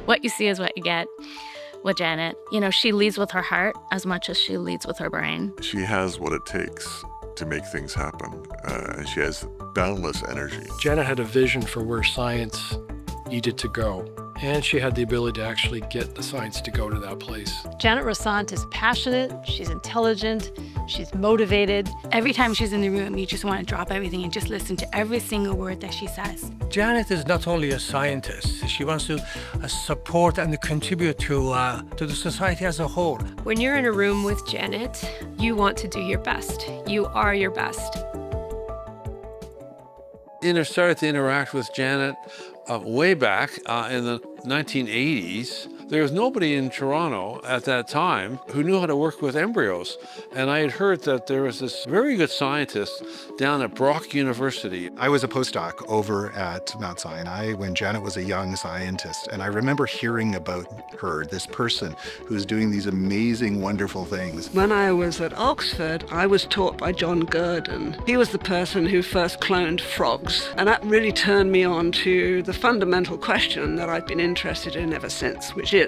What you see is what you get with Janet. She leads with her heart as much as she leads with her brain. She has what it takes to make things happen, and she has boundless energy. Janet had a vision for where science needed to go, and she had the ability to actually get the science to go to that place. Janet Rossant is passionate, she's intelligent, she's motivated. Every time she's in the room, you just want to drop everything and just listen to every single word that she says. Janet is not only a scientist, she wants to support and contribute to the society as a whole. When you're in a room with Janet, you want to do your best. You are your best. Started to interact with Janet way back in the 1980s. There was nobody in Toronto at that time who knew how to work with embryos. And I had heard that there was this very good scientist down at Brock University. I was a postdoc over at Mount Sinai when Janet was a young scientist. And I remember hearing about her, this person who's doing these amazing, wonderful things. When I was at Oxford, I was taught by John Gairdner. He was the person who first cloned frogs. And that really turned me on to the fundamental question that I've been interested in ever since, which is,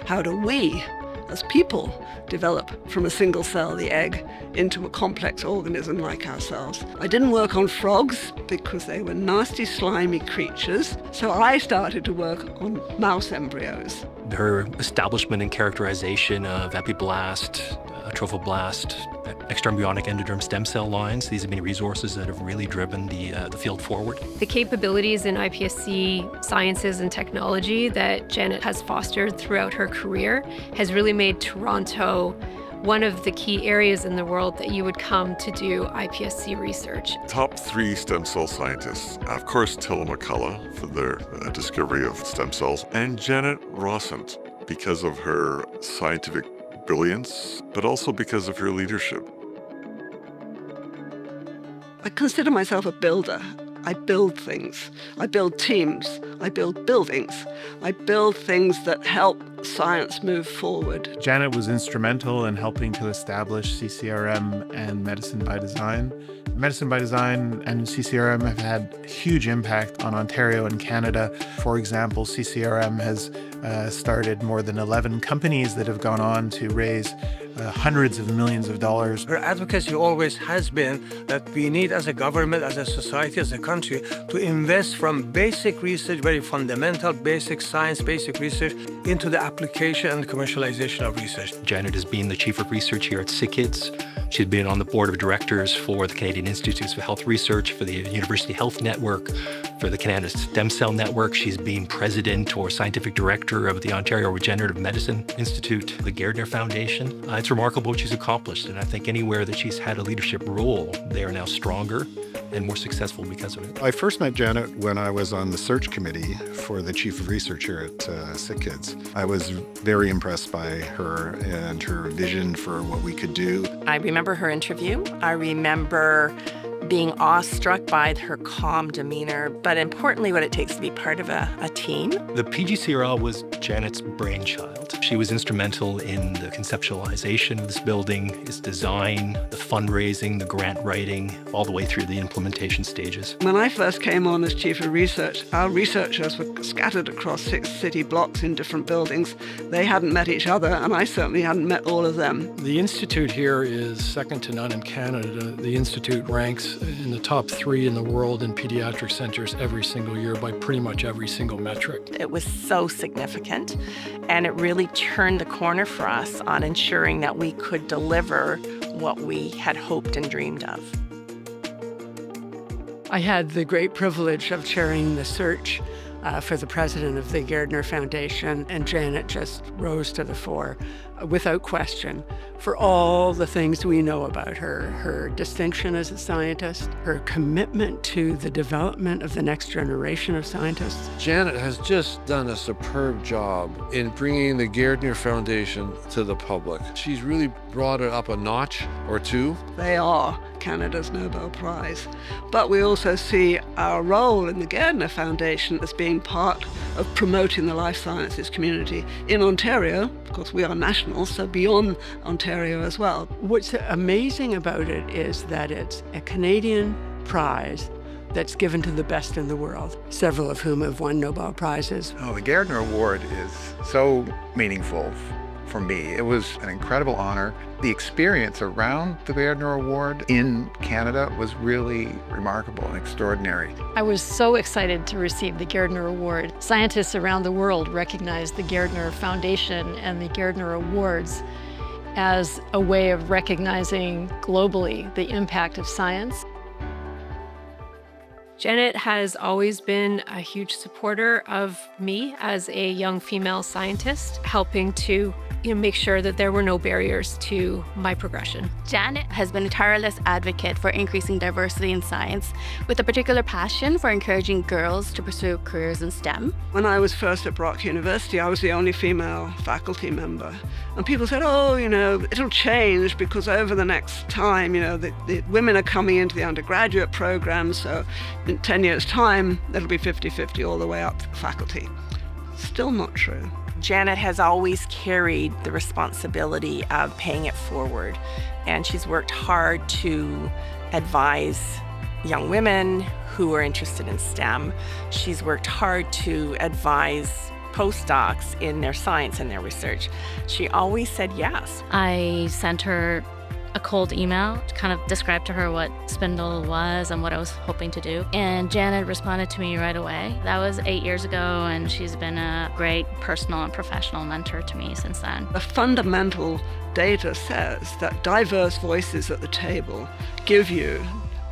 how do we, as people, develop from a single cell, the egg, into a complex organism like ourselves? I didn't work on frogs because they were nasty, slimy creatures, so I started to work on mouse embryos. Her establishment and characterization of epiblast, trophoblast, extra-embryonic endoderm stem cell lines, these have been resources that have really driven the field forward. The capabilities in iPSC sciences and technology that Janet has fostered throughout her career has really made Toronto one of the key areas in the world that you would come to do iPSC research. Top 3 stem cell scientists, of course, Tilla McCullough for their discovery of stem cells, and Janet Rossant because of her scientific brilliance, but also because of her leadership. I consider myself a builder. I build things. I build teams. I build buildings. I build things that help science move forward. Janet was instrumental in helping to establish CCRM and Medicine by Design. Medicine by Design and CCRM have had huge impact on Ontario and Canada. For example, CCRM has started more than 11 companies that have gone on to raise hundreds of millions of dollars. Her advocacy always has been that we need, as a government, as a society, as a country, to invest from basic research, very fundamental, basic science, basic research, into the application and commercialization of research. Janet has been the chief of research here at SickKids. She's been on the board of directors for the Canadian Institutes for Health Research, for the University Health Network, for the Canada Stem Cell Network. She's been president or scientific director of the Ontario Regenerative Medicine Institute, the Gairdner Foundation. It's remarkable what she's accomplished, and I think anywhere that she's had a leadership role, they are now stronger and more successful because of it. I first met Janet when I was on the search committee for the chief of research here at SickKids. I was very impressed by her and her vision for what we could do. I remember her interview. I remember being awestruck by her calm demeanor, but importantly, what it takes to be part of a team. The PGCRL was Janet's brainchild. She was instrumental in the conceptualization of this building, its design, the fundraising, the grant writing, all the way through the implementation stages. When I first came on as chief of research, our researchers were scattered across 6 city blocks in different buildings. They hadn't met each other, and I certainly hadn't met all of them. The institute here is second to none in Canada. The institute ranks in the top 3 in the world in pediatric centers every single year by pretty much every single metric. It was so significant, and it really turned the corner for us on ensuring that we could deliver what we had hoped and dreamed of. I had the great privilege of chairing the search for the president of the Gairdner Foundation, and Janet just rose to the fore without question for all the things we know about her. Her distinction as a scientist, her commitment to the development of the next generation of scientists. Janet has just done a superb job in bringing the Gairdner Foundation to the public. She's really brought it up a notch or 2. They are Canada's Nobel Prize. But we also see our role in the Gairdner Foundation as being part of promoting the life sciences community in Ontario. Of course, we are national, so beyond Ontario as well. What's amazing about it is that it's a Canadian prize that's given to the best in the world, several of whom have won Nobel Prizes. Oh, the Gairdner Award is so meaningful for me. It was an incredible honor. The experience around the Gairdner Award in Canada was really remarkable and extraordinary. I was so excited to receive the Gairdner Award. Scientists around the world recognize the Gairdner Foundation and the Gairdner Awards as a way of recognizing globally the impact of science. Janet has always been a huge supporter of me as a young female scientist, helping to make sure that there were no barriers to my progression. Janet has been a tireless advocate for increasing diversity in science, with a particular passion for encouraging girls to pursue careers in STEM. When I was first at Brock University, I was the only female faculty member. And people said, oh, it'll change because over the next time, the women are coming into the undergraduate program, so in 10 years' time, it'll be 50-50 all the way up to faculty. Still not true. Janet has always carried the responsibility of paying it forward, and she's worked hard to advise young women who are interested in STEM. She's worked hard to advise postdocs in their science and their research. She always said yes. I sent her a cold email to kind of describe to her what Spindle was and what I was hoping to do. And Janet responded to me right away. That was 8 years ago, and she's been a great personal and professional mentor to me since then. The fundamental data says that diverse voices at the table give you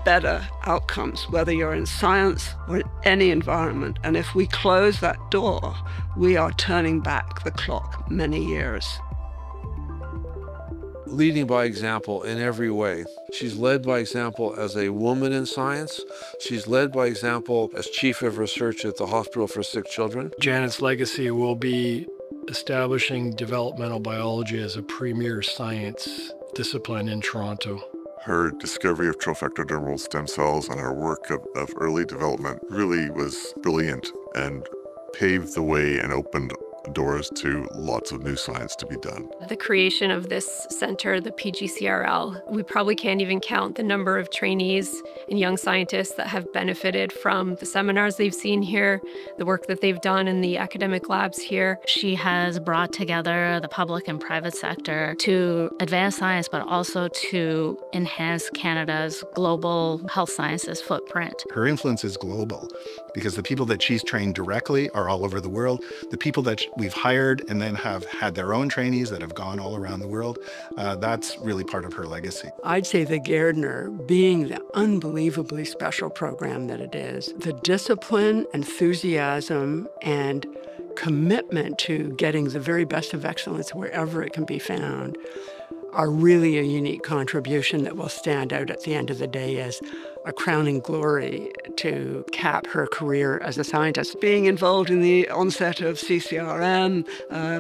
better outcomes, whether you're in science or in any environment. And if we close that door, we are turning back the clock many years. Leading by example in every way. She's led by example as a woman in science. She's led by example as chief of research at the Hospital for Sick Children. Janet's legacy will be establishing developmental biology as a premier science discipline in Toronto. Her discovery of trophectodermal stem cells and her work of early development really was brilliant and paved the way and opened doors to lots of new science to be done. The creation of this center, the PGCRL, we probably can't even count the number of trainees and young scientists that have benefited from the seminars they've seen here, the work that they've done in the academic labs here. She has brought together the public and private sector to advance science, but also to enhance Canada's global health sciences footprint. Her influence is global because the people that she's trained directly are all over the world. The people that we've hired and then have had their own trainees that have gone all around the world, that's really part of her legacy. I'd say the Gairdner, being the unbelievably special program that it is, the discipline, enthusiasm, and commitment to getting the very best of excellence wherever it can be found are really a unique contribution that will stand out at the end of the day as a crowning glory to cap her career as a scientist. Being involved in the onset of CCRM,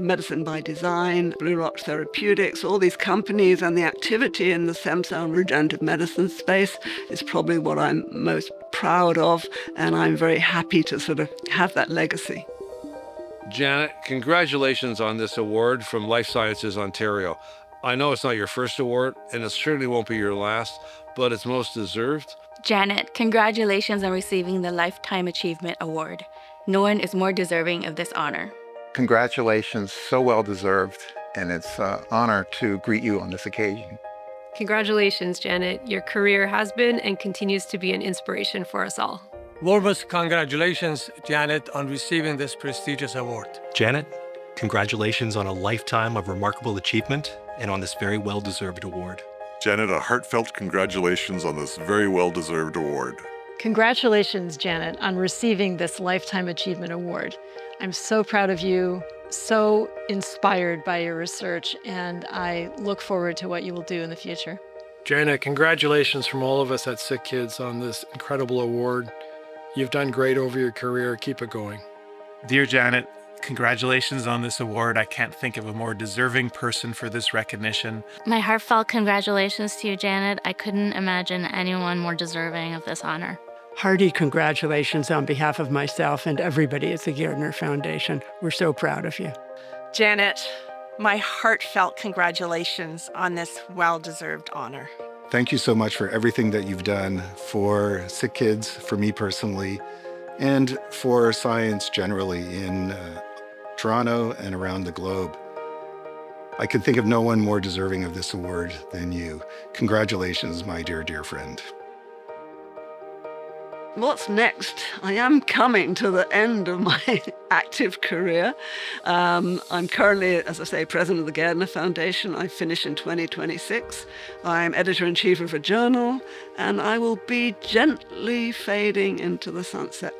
Medicine by Design, Blue Rock Therapeutics, all these companies and the activity in the stem cell and regenerative medicine space is probably what I'm most proud of, and I'm very happy to sort of have that legacy. Janet, congratulations on this award from Life Sciences Ontario. I know it's not your first award, and it certainly won't be your last, but it's most deserved. Janet, congratulations on receiving the Lifetime Achievement Award. No one is more deserving of this honor. Congratulations, so well deserved, and it's an honor to greet you on this occasion. Congratulations, Janet. Your career has been and continues to be an inspiration for us all. Warmest congratulations, Janet, on receiving this prestigious award. Janet, congratulations on a lifetime of remarkable achievement and on this very well-deserved award. Janet, a heartfelt congratulations on this very well-deserved award. Congratulations, Janet, on receiving this Lifetime Achievement Award. I'm so proud of you, so inspired by your research, and I look forward to what you will do in the future. Janet, congratulations from all of us at SickKids on this incredible award. You've done great over your career. Keep it going. Dear Janet, congratulations on this award. I can't think of a more deserving person for this recognition. My heartfelt congratulations to you, Janet. I couldn't imagine anyone more deserving of this honor. Hearty congratulations on behalf of myself and everybody at the Gairdner Foundation. We're so proud of you. Janet, my heartfelt congratulations on this well-deserved honor. Thank you so much for everything that you've done for SickKids, for me personally, and for science generally in Toronto and around the globe. I can think of no one more deserving of this award than you. Congratulations, my dear, dear friend. What's next? I am coming to the end of my active career. I'm currently, as I say, president of the Gairdner Foundation. I finish in 2026. I'm editor-in-chief of a journal, and I will be gently fading into the sunset.